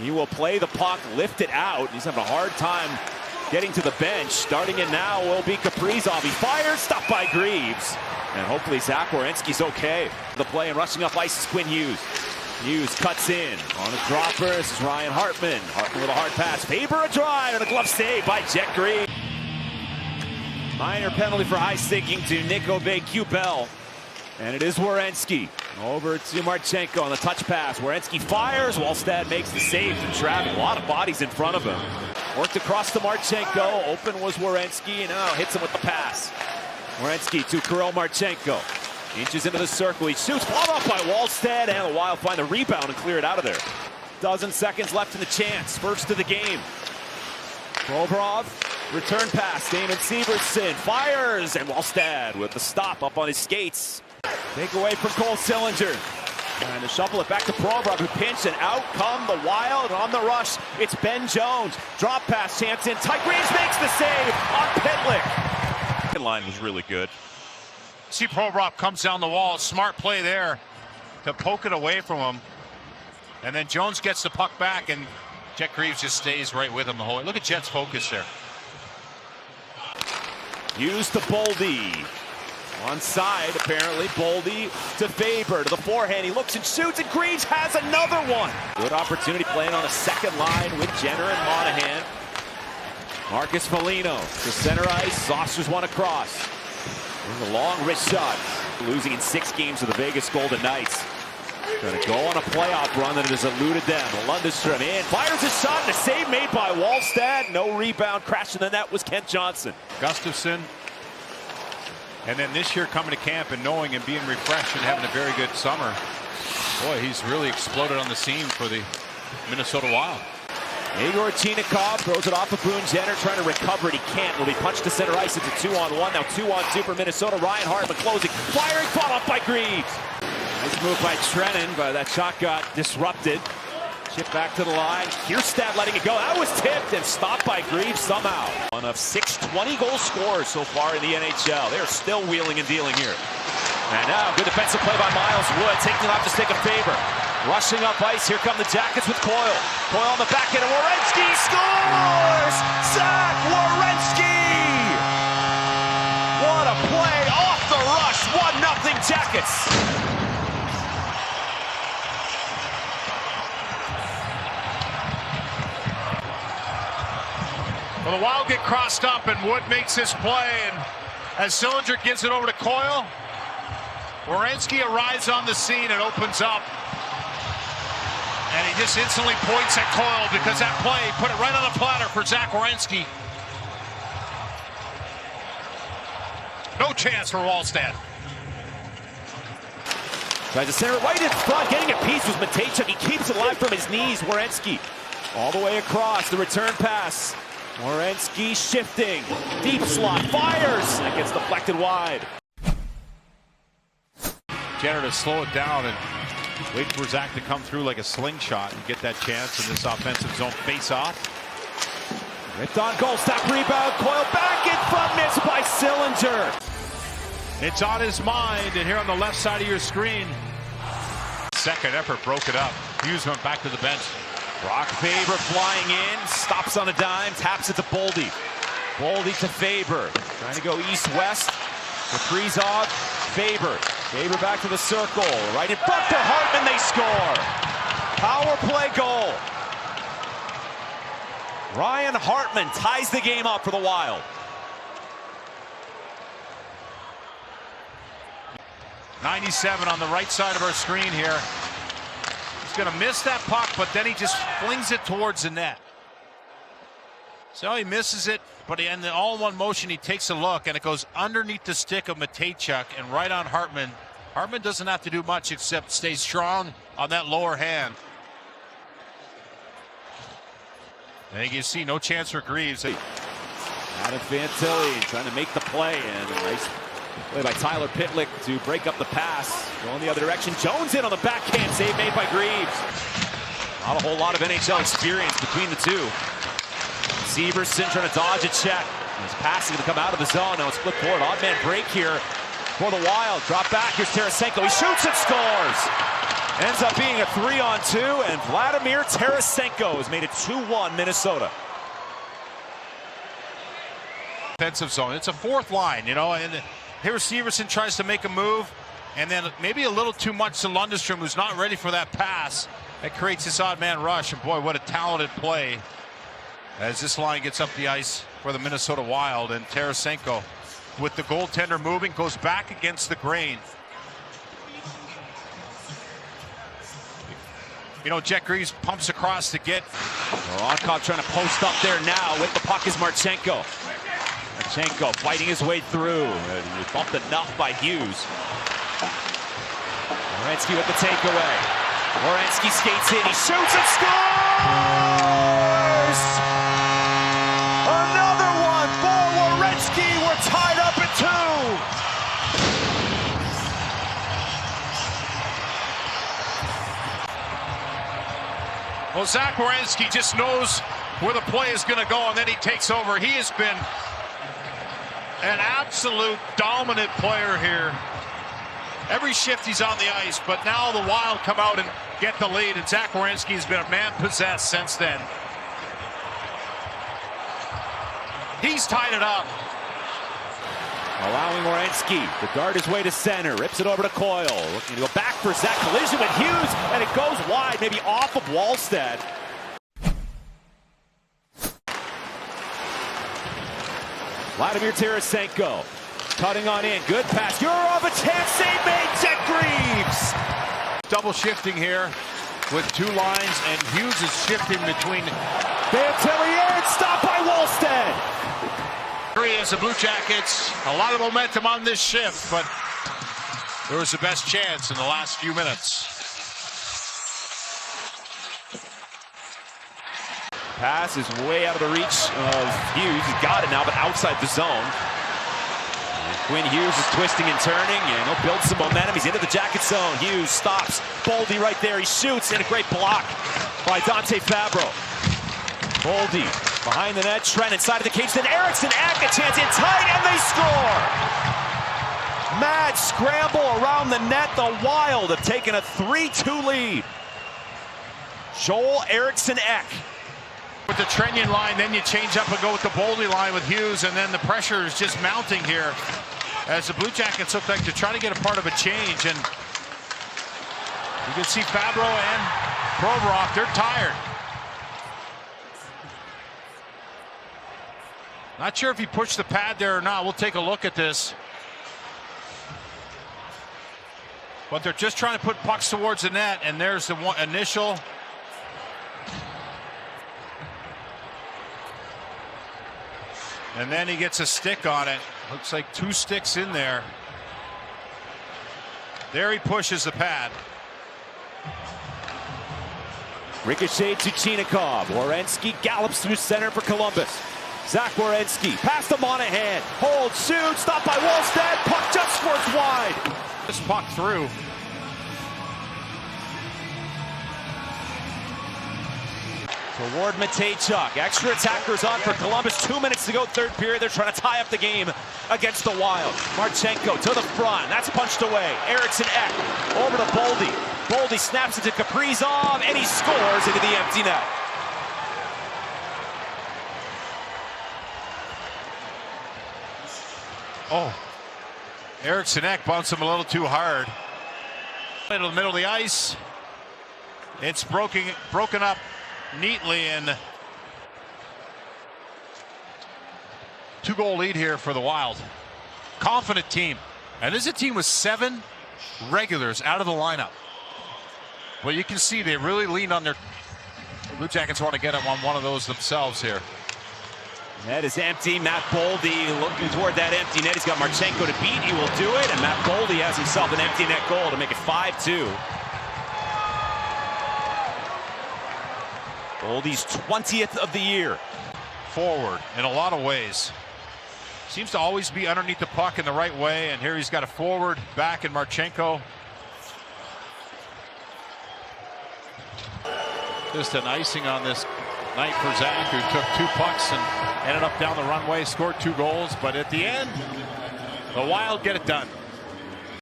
He will play the puck, lift it out. He's having a hard time getting to the bench. Starting it now will be Kaprizov. He fires, stopped by Greaves. And hopefully Zach Werenski's okay. The play and rushing up ice is Quinn Hughes. Hughes cuts in on a dropper. This is Ryan Hartman. Hartman with a hard pass. Faber a drive and a glove save by Jet Greaves. Minor penalty for high sticking to Nick Obey-Cubel. And it is Werenski. Over to Marchenko on the touch pass. Werenski fires. Wallstad makes the save from traffic. A lot of bodies in front of him. Worked across to Marchenko. Open was Werenski, and now hits him with the pass. Werenski to Kirill Marchenko. Inches into the circle. He shoots. Followed up by Wallstad, and the Wild find the rebound and clear it out of there. Dozen seconds left in the chance. First of the game. Provorov. Return pass. Damon Severson fires, and Wallstad with the stop up on his skates. Take away from Cole Sillinger. Trying to shuffle it back to Provorov, who pinched, and out come the Wild on the rush. It's Ben Jones. Drop pass, chance in. Ty Greaves makes the save on Pitlick. The line was really good. See Provorov comes down the wall. Smart play there to poke it away from him. And then Jones gets the puck back, and Jet Greaves just stays right with him the whole way. Look at Jet's focus there. Hughes to Boldy. Onside, apparently. Boldy to Faber, to the forehand. He looks and shoots, and Greaves has another one. Good opportunity playing on a second line with Jenner and Monahan. Marcus Foligno to center ice. Saucers one across. There's a long wrist shot. Losing in 6 games to the Vegas Golden Knights. Going to go on a playoff run that has eluded them. Lundestrom in, fires a shot, and a save made by Wallstad. No rebound, crashing the net was Kent Johnson. Gustafson. And then this year coming to camp and knowing and being refreshed and having a very good summer. Boy, he's really exploded on the scene for the Minnesota Wild. Igor Chinakhov throws it off of Boone Jenner, trying to recover it. He can't. Will be punched to center ice. It's a 2-on-1. Now 2-on-2 for Minnesota. Ryan Hartman closing. Firing, fought off by Greaves. Nice move by Trennan, but that shot got disrupted. Chip back to the line. Kierstad letting it go. That was tipped and stopped by Greaves somehow. One of 6 20-goal scorers so far in the NHL. They're still wheeling and dealing here. And now, good defensive play by Miles Wood, taking off to stick a Favor. Rushing up ice, here come the Jackets with Coyle. Coyle on the back end, and Werenski scores! Zach Werenski! What a play off the rush, 1-0 Jackets. Well, the Wild get crossed up, and Wood makes this play, and as Sillinger gives it over to Coyle, Werenski arrives on the scene and opens up. And he just instantly points at Coyle because that play put it right on the platter for Zach Werenski. No chance for Wallstad. Tries to center it right in front, getting a piece was Matejchuk. He keeps it alive from his knees. Werenski all the way across, the return pass. Werenski shifting, deep slot, fires, and it gets deflected wide. Jenner to slow it down and wait for Zach to come through like a slingshot and get that chance in this offensive zone face-off. Ripped on goal, stop rebound, Coyle back in front, missed by Sillinger. It's on his mind, and here on the left side of your screen, second effort broke it up. Hughes went back to the bench. Brock Faber flying in, stops on a dime, taps it to Boldy. Boldy to Faber, trying to go east-west. Kaprizov, Faber. Faber back to the circle, right in front to Hartman, they score. Power play goal. Ryan Hartman ties the game up for the Wild. .97 on the right side of our screen here. He's going to miss that puck, but then he just flings it towards the net. So he misses it, but in the all-in-one motion, he takes a look, and it goes underneath the stick of Matejchuk and right on Hartman. Hartman doesn't have to do much except stay strong on that lower hand. And you can see no chance for Greaves. Adam Fantilli trying to make the play, and a nice play by Tyler Pitlick to break up the pass. Going the other direction. Jones in on the backhand, save made by Greaves. Not a whole lot of NHL experience between the two. Severson trying to dodge a check. He's passing to come out of the zone. Now it's flipped forward. Odd man break here for the Wild. Drop back. Here's Tarasenko. He shoots and scores. Ends up being a 3-on-2, and Vladimir Tarasenko has made it 2-1 Minnesota. Defensive zone. It's a fourth line, you know, and here Severson tries to make a move, and then maybe a little too much to Lundestrom, who's not ready for that pass. That creates this odd man rush, and boy, what a talented play as this line gets up the ice for the Minnesota Wild. And Tarasenko, with the goaltender moving, goes back against the grain. You know, Jet Greaves pumps across to get. Voronkov trying to post up there now. With the puck is Marchenko. Marchenko fighting his way through. He bumped enough by Hughes. Werenski with the takeaway. Werenski skates in. He shoots and scores! Another one for Werenski. We're tied up at 2. Well, Zach Werenski just knows where the play is going to go, and then he takes over. He has been an absolute dominant player here. Every shift he's on the ice, but now the Wild come out and get the lead, and Zach Werenski has been a man possessed since then. He's tied it up. Allowing Werenski to guard his way to center. Rips it over to Coyle. Looking to go back for Zach. Collision with Hughes, and it goes wide, maybe off of Wallstead. Vladimir Tarasenko cutting on in. Good pass. Yurov, a chance. Save made. Jet Greaves. Double shifting here with two lines, and Hughes is shifting between. Dantillier, stopped by Wallstead. As the Blue Jackets, a lot of momentum on this shift, but there was the best chance in the last few minutes. Pass is way out of the reach of Hughes. He's got it now, but outside the zone. Quinn Hughes is twisting and turning, and he'll build some momentum. He's into the Jacket zone. Hughes stops. Boldy right there. He shoots, and a great block by Dante Fabro. Boldy behind the net. Trent inside of the cage. Then Eriksson Ek, a chance in tight, and they score. Mad scramble around the net. The Wild have taken a 3-2 lead. Joel Eriksson Ek. With the Trenyon line, then you change up and go with the Boldy line with Hughes, and then the pressure is just mounting here as the Blue Jackets look like they're trying to get a part of a change. And you can see Fabro and Provorov, they're tired. Not sure if he pushed the pad there or not. We'll take a look at this. But they're just trying to put pucks towards the net, and there's the one initial. And then he gets a stick on it. Looks like 2 sticks in there. There he pushes the pad. Ricochet to Chinikov. Werenski gallops through center for Columbus. Zach Werenski, pass to Monahan. Hold, shoot, stopped by Wallstead. Puck just squirts wide. This puck through. Toward Matejchuk. Extra attackers on for Columbus. 2 minutes to go, third period. They're trying to tie up the game against the Wild. Marchenko to the front. That's punched away. Eriksson Ek over to Boldy. Boldy snaps it to Kaprizov, and he scores into the empty net. Oh, Eriksson Ek bounced him a little too hard. Into the middle of the ice. It's broken up neatly, and 2-goal lead here for the Wild. Confident team, and this is a team with 7 regulars out of the lineup. Well, you can see they really lean on their. Blue Jackets want to get on one of those themselves here. Net is empty. Matt Boldy looking toward that empty net. He's got Marchenko to beat. He will do it, and Matt Boldy has himself an empty net goal to make it 5-2. Boldy's 20th of the year. Forward in a lot of ways. Seems to always be underneath the puck in the right way, and here he's got a forward back in Marchenko. Just an icing on this night for Zach, who took 2 pucks and ended up down the runway, scored 2 goals, but at the end, the Wild get it done.